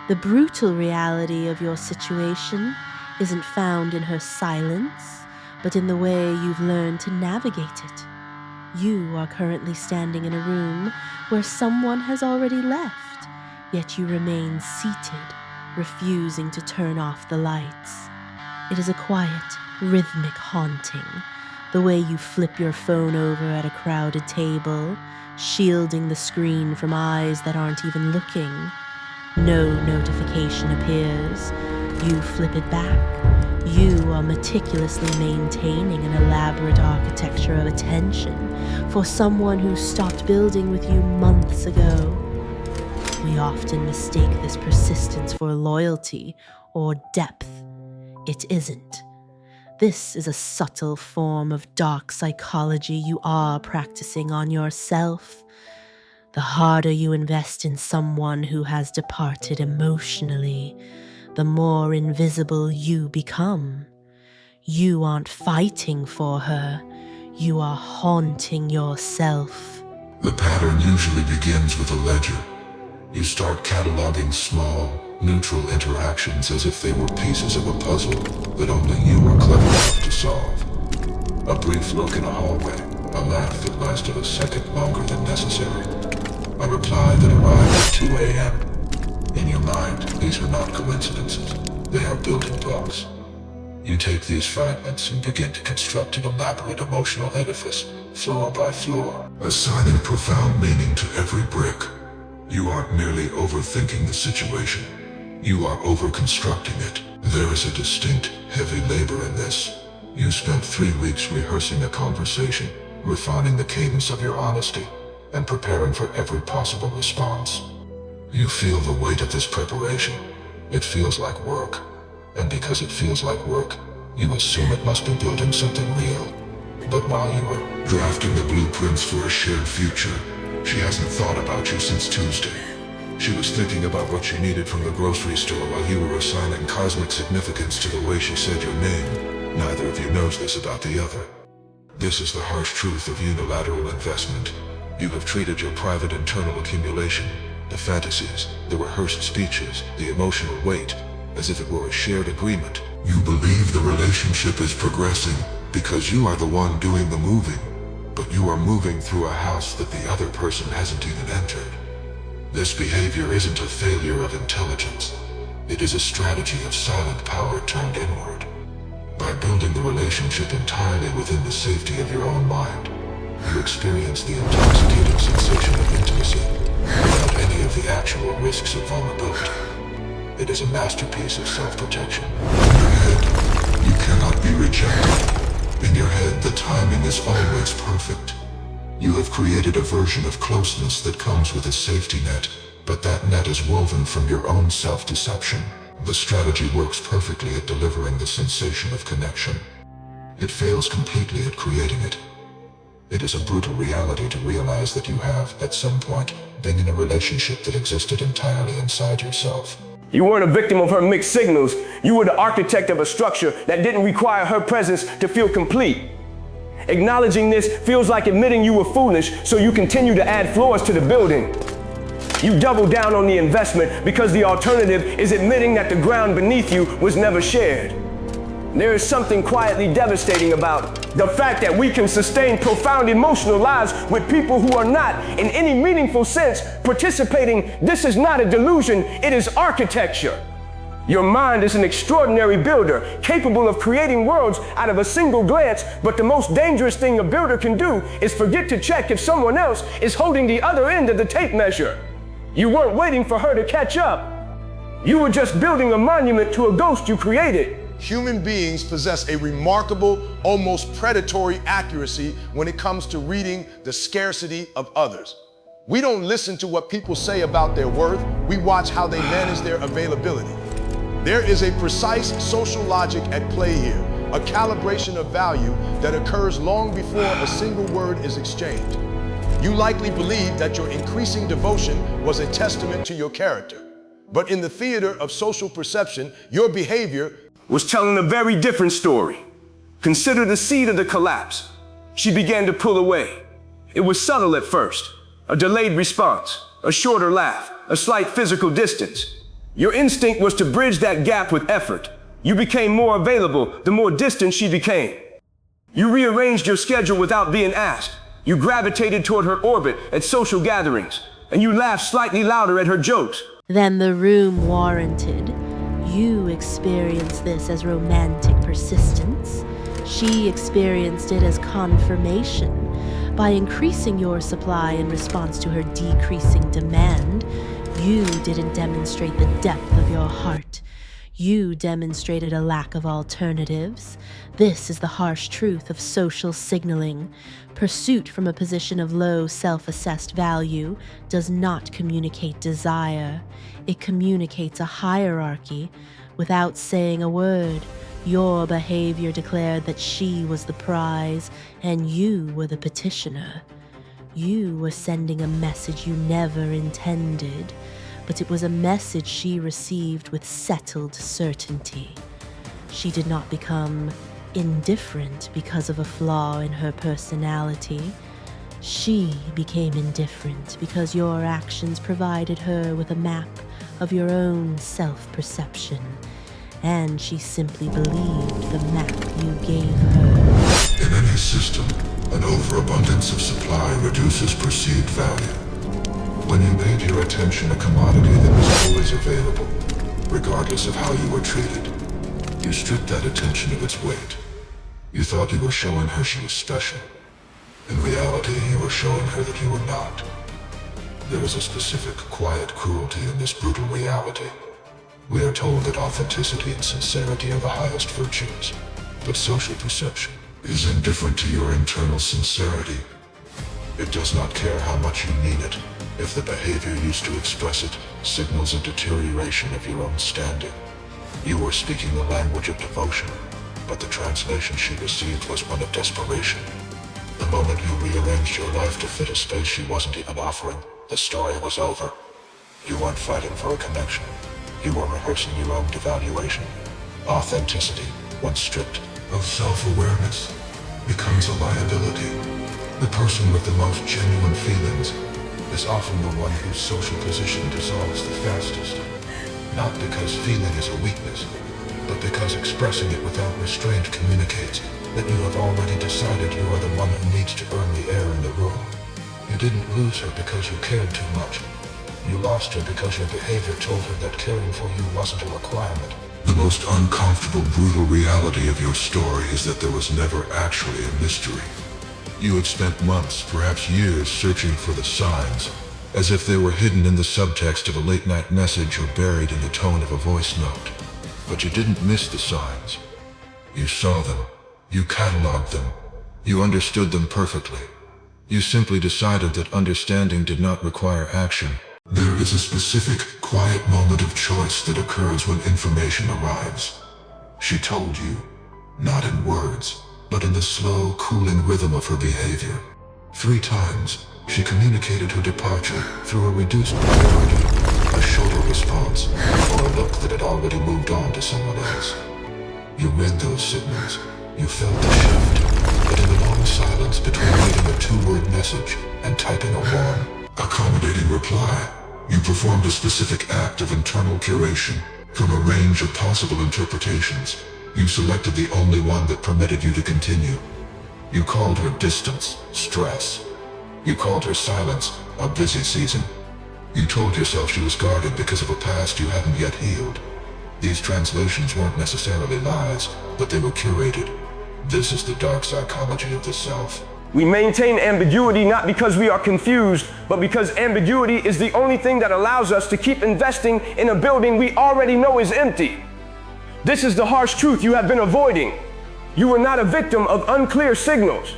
The brutal reality of your situation isn't found in her silence, but in the way you've learned to navigate it. You are currently standing in a room where someone has already left, yet you remain seated, refusing to turn off the lights. It is a quiet, rhythmic haunting, the way you flip your phone over at a crowded table, shielding the screen from eyes that aren't even looking. No notification appears. You flip it back. You are meticulously maintaining an elaborate architecture of attention for someone who stopped building with you months ago. We often mistake this persistence for loyalty or depth. It isn't. This is a subtle form of dark psychology you are practicing on yourself. The harder you invest in someone who has departed emotionally, the more invisible you become. You aren't fighting for her. You are haunting yourself. The pattern usually begins with a ledger. You start cataloging small, neutral interactions as if they were pieces of a puzzle that only you are clever enough to solve. A brief look in a hallway, a laugh that lasted a second longer than necessary, a reply that arrived at 2 a.m. In your mind, these are not coincidences. They are building blocks. You take these fragments and begin to construct an elaborate emotional edifice, floor by floor, assigning profound meaning to every brick. You aren't merely overthinking the situation. You are over-constructing it. There is a distinct, heavy labor in this. You spent 3 weeks rehearsing a conversation, refining the cadence of your honesty, and preparing for every possible response. You feel the weight of this preparation. It feels like work. And because it feels like work, you assume it must be building something real. But while you are drafting the blueprints for a shared future, she hasn't thought about you since Tuesday. She was thinking about what she needed from the grocery store while you were assigning cosmic significance to the way she said your name. Neither of you knows this about the other. This is the harsh truth of unilateral investment. You have treated your private internal accumulation, the fantasies, the rehearsed speeches, the emotional weight, as if it were a shared agreement. You believe the relationship is progressing because you are the one doing the moving, but you are moving through a house that the other person hasn't even entered. This behavior isn't a failure of intelligence. It is a strategy of silent power turned inward. By building the relationship entirely within the safety of your own mind, you experience the intoxicating sensation of intimacy without any of the actual risks of vulnerability. It is a masterpiece of self-protection. In your head, you cannot be rejected. In your head, the timing is always perfect. You have created a version of closeness that comes with a safety net, but that net is woven from your own self-deception. The strategy works perfectly at delivering the sensation of connection. It fails completely at creating it. It is a brutal reality to realize that you have, at some point, been in a relationship that existed entirely inside yourself. You weren't a victim of her mixed signals. You were the architect of a structure that didn't require her presence to feel complete. Acknowledging this feels like admitting you were foolish, so you continue to add floors to the building. You double down on the investment because the alternative is admitting that the ground beneath you was never shared. There is something quietly devastating about the fact that we can sustain profound emotional lives with people who are not, in any meaningful sense, participating. This is not a delusion, it is architecture. Your mind is an extraordinary builder, capable of creating worlds out of a single glance, but the most dangerous thing a builder can do is forget to check if someone else is holding the other end of the tape measure. You weren't waiting for her to catch up. You were just building a monument to a ghost you created. Human beings possess a remarkable, almost predatory accuracy when it comes to reading the scarcity of others. We don't listen to what people say about their worth, we watch how they manage their availability. There is a precise social logic at play here, a calibration of value that occurs long before a single word is exchanged. You likely believe that your increasing devotion was a testament to your character. But in the theater of social perception, your behavior was telling a very different story. Consider the seed of the collapse. She began to pull away. It was subtle at first, a delayed response, a shorter laugh, a slight physical distance. Your instinct was to bridge that gap with effort. You became more available the more distant she became. You rearranged your schedule without being asked. You gravitated toward her orbit at social gatherings, and you laughed slightly louder at her jokes. Then the room warranted. You experienced this as romantic persistence. She experienced it as confirmation. By increasing your supply in response to her decreasing demand, you didn't demonstrate the depth of your heart. You demonstrated a lack of alternatives. This is the harsh truth of social signaling. Pursuit from a position of low self-assessed value does not communicate desire. It communicates a hierarchy. Without saying a word, your behavior declared that she was the prize and you were the petitioner. You were sending a message you never intended, but it was a message she received with settled certainty. She did not become indifferent because of a flaw in her personality. She became indifferent because your actions provided her with a map of your own self-perception, and she simply believed the map you gave her. In any system, an overabundance of supply reduces perceived value. When you paid your attention a commodity that was always available, regardless of how you were treated, you stripped that attention of its weight. You thought you were showing her she was special. In reality, you were showing her that you were not. There is a specific, quiet cruelty in this brutal reality. We are told that authenticity and sincerity are the highest virtues, but social perception is indifferent to your internal sincerity. It does not care how much you mean it, if the behavior used to express it signals a deterioration of your own standing. You were speaking the language of devotion, but the translation she received was one of desperation. The moment you rearranged your life to fit a space she wasn't even offering, the story was over. You weren't fighting for a connection. You were rehearsing your own devaluation. Authenticity, once stripped of self-awareness, becomes a liability. The person with the most genuine feelings is often the one whose social position dissolves the fastest. Not because feeling is a weakness, but because expressing it without restraint communicates that you have already decided you are the one who needs to earn the air in the room. You didn't lose her because you cared too much. You lost her because your behavior told her that caring for you wasn't a requirement. The most uncomfortable, brutal reality of your story is that there was never actually a mystery. You had spent months, perhaps years, searching for the signs, as if they were hidden in the subtext of a late-night message or buried in the tone of a voice note. But you didn't miss the signs. You saw them. You cataloged them. You understood them perfectly. You simply decided that understanding did not require action. There is a specific, quiet moment of choice that occurs when information arrives. She told you, not in words, but in the slow, cooling rhythm of her behavior. 3 times, she communicated her departure through a reduced priority, a shorter response, or a look that had already moved on to someone else. You read those signals. You felt the shift, but in the long silence between reading a 2-word message and typing a warm, accommodating reply, you performed a specific act of internal curation. From a range of possible interpretations, you selected the only one that permitted you to continue. You called her distance, stress. You called her silence, a busy season. You told yourself she was guarded because of a past you hadn't yet healed. These translations weren't necessarily lies, but they were curated. This is the dark psychology of the self. We maintain ambiguity not because we are confused, but because ambiguity is the only thing that allows us to keep investing in a building we already know is empty. This is the harsh truth you have been avoiding. You were not a victim of unclear signals.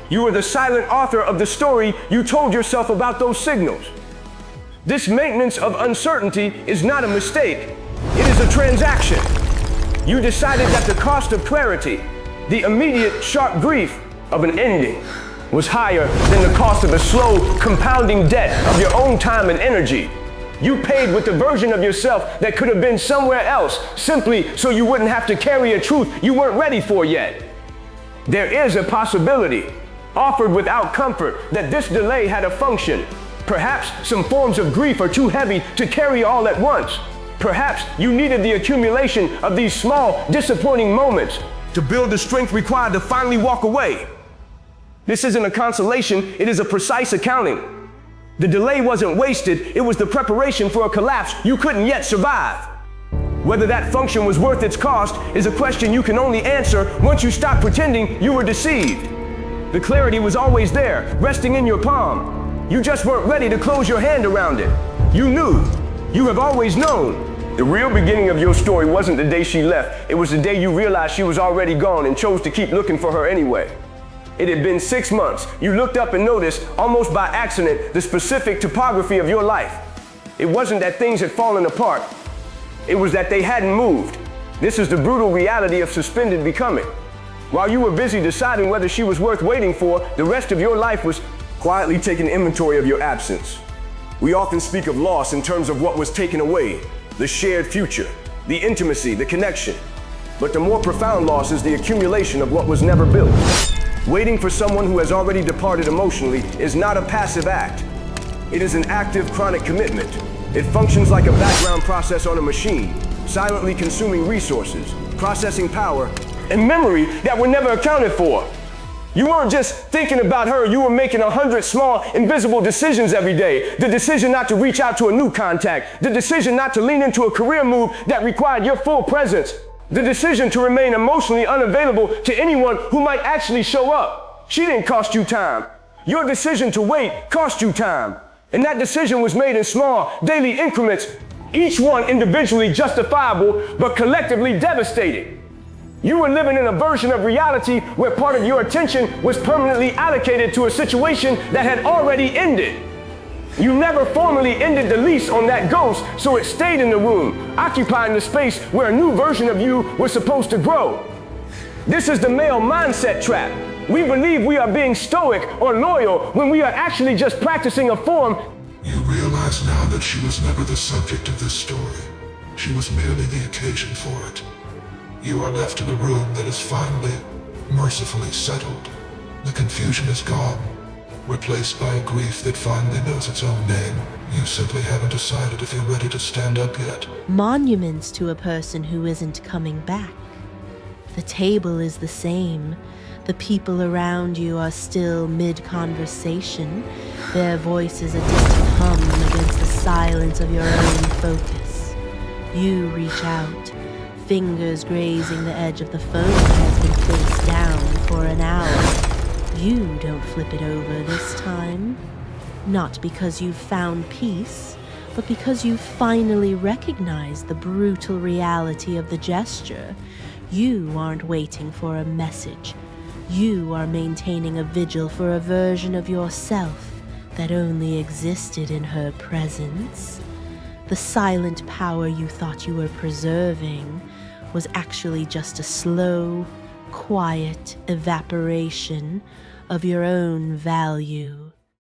You were the silent author of the story you told yourself about those signals. This maintenance of uncertainty is not a mistake. It is a transaction. You decided that the cost of clarity, the immediate sharp grief of an ending, was higher than the cost of a slow compounding debt of your own time and energy. You paid with the version of yourself that could have been somewhere else, simply so you wouldn't have to carry a truth you weren't ready for yet. There is a possibility, offered without comfort, that this delay had a function. Perhaps some forms of grief are too heavy to carry all at once. Perhaps you needed the accumulation of these small, disappointing moments to build the strength required to finally walk away. This isn't a consolation, it is a precise accounting. The delay wasn't wasted, it was the preparation for a collapse you couldn't yet survive. Whether that function was worth its cost is a question you can only answer once you stop pretending you were deceived. The clarity was always there, resting in your palm. You just weren't ready to close your hand around it. You knew. You have always known. The real beginning of your story wasn't the day she left. It was the day you realized she was already gone and chose to keep looking for her anyway. It had been 6 months. You looked up and noticed, almost by accident, the specific topography of your life. It wasn't that things had fallen apart. It was that they hadn't moved. This is the brutal reality of suspended becoming. While you were busy deciding whether she was worth waiting for, the rest of your life was quietly taking inventory of your absence. We often speak of loss in terms of what was taken away, the shared future, the intimacy, the connection. But the more profound loss is the accumulation of what was never built. Waiting for someone who has already departed emotionally is not a passive act. It is an active, chronic commitment. It functions like a background process on a machine, silently consuming resources, processing power, and memory that were never accounted for. You weren't just thinking about her, you were making 100 small, invisible decisions every day. The decision not to reach out to a new contact, the decision not to lean into a career move that required your full presence, the decision to remain emotionally unavailable to anyone who might actually show up. She didn't cost you time. Your decision to wait cost you time. And that decision was made in small, daily increments, each one individually justifiable, but collectively devastating. You were living in a version of reality where part of your attention was permanently allocated to a situation that had already ended. You never formally ended the lease on that ghost, so it stayed in the room, occupying the space where a new version of you was supposed to grow. This is the male mindset trap. We believe we are being stoic or loyal when we are actually just practicing a form. You realize now that she was never the subject of this story. She was merely the occasion for it. You are left in a room that is finally, mercifully settled. The confusion is gone, replaced by a grief that finally knows its own name. You simply haven't decided if you're ready to stand up yet. Monuments to a person who isn't coming back. The table is the same. The people around you are still mid-conversation, their voices a distant hum against the silence of your own focus. You reach out, fingers grazing the edge of the phone that has been placed down for an hour. You don't flip it over this time. Not because you've found peace, but because you've finally recognized the brutal reality of the gesture. You aren't waiting for a message. You are maintaining a vigil for a version of yourself that only existed in her presence. The silent power you thought you were preserving was actually just a slow, quiet evaporation of your own value.